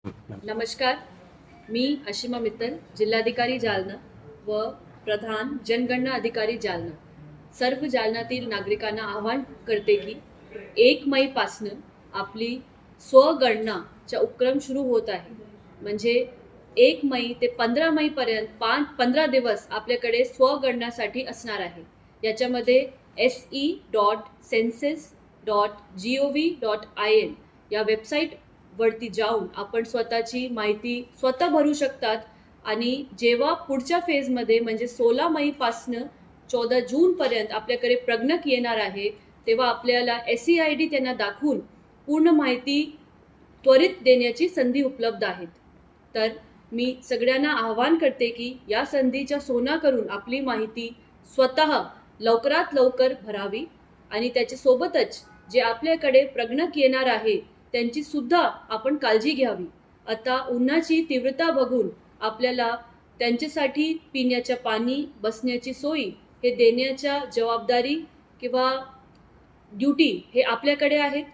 नमस्कार. मी अशिमा मित्तल, जिल्हाधिकारी जालना व प्रधान जनगणना अधिकारी जालना. सर्व जालन्यातील नागरिकांना आवाहन करते की 1 मईपासनं आपली स्वगणनाचा उपक्रम सुरू होत आहे. म्हणजे 1 मई ते 15 मईपर्यंत 15 दिवस आपल्याकडे स्वगणनासाठी असणार आहे. याच्यामध्ये se.census.gov.in या वेबसाईट वरती जाऊन आपण स्वतःची माहिती स्वतः भरू शकतात आणि जेव्हा पुढच्या फेजमध्ये म्हणजे 16 मईपासनं 14 जूनपर्यंत आपल्याकडे प्रगणक येणार आहे, तेव्हा आपल्याला SEID त्यांना दाखवून पूर्ण माहिती त्वरित देण्याची संधी उपलब्ध आहेत. तर मी सगळ्यांना आवाहन करते की या संधीचा सोना करून आपली माहिती स्वतः लवकरात लवकर भरावी आणि त्याच्यासोबतच जे आपल्याकडे प्रगणक येणार आहे त्यांची सुद्धा आपण काळजी घ्यावी. आता उन्हाची तीव्रता बघून आपल्याला त्यांच्यासाठी पिण्याचं पाणी, बसण्याची सोयी हे देण्याच्या जबाबदारी किंवा ड्युटी हे आपल्याकडे आहेत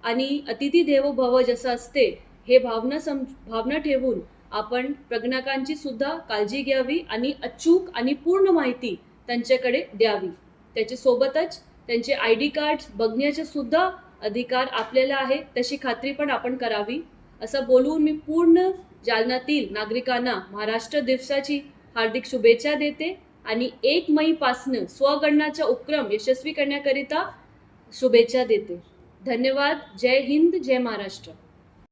आणि अतिथी देवो भव जसं असते हे भावना ठेवून आपण प्रगणकांची सुद्धा काळजी घ्यावी आणि अचूक आणि पूर्ण माहिती त्यांच्याकडे द्यावी. त्याच्यासोबतच त्यांचे ID कार्ड्स बघण्याचे सुद्धा अधिकार आपल्याला आहे, तशी खात्री पण आपण करावी. असं बोलून मी पूर्ण जालन्यातील नागरिकांना महाराष्ट्र दिवसाची हार्दिक शुभेच्छा देते आणि 1 मईपासनं स्वगणनाचा उपक्रम यशस्वी करण्याकरिता शुभेच्छा देते. धन्यवाद. जय हिंद, जय महाराष्ट्र.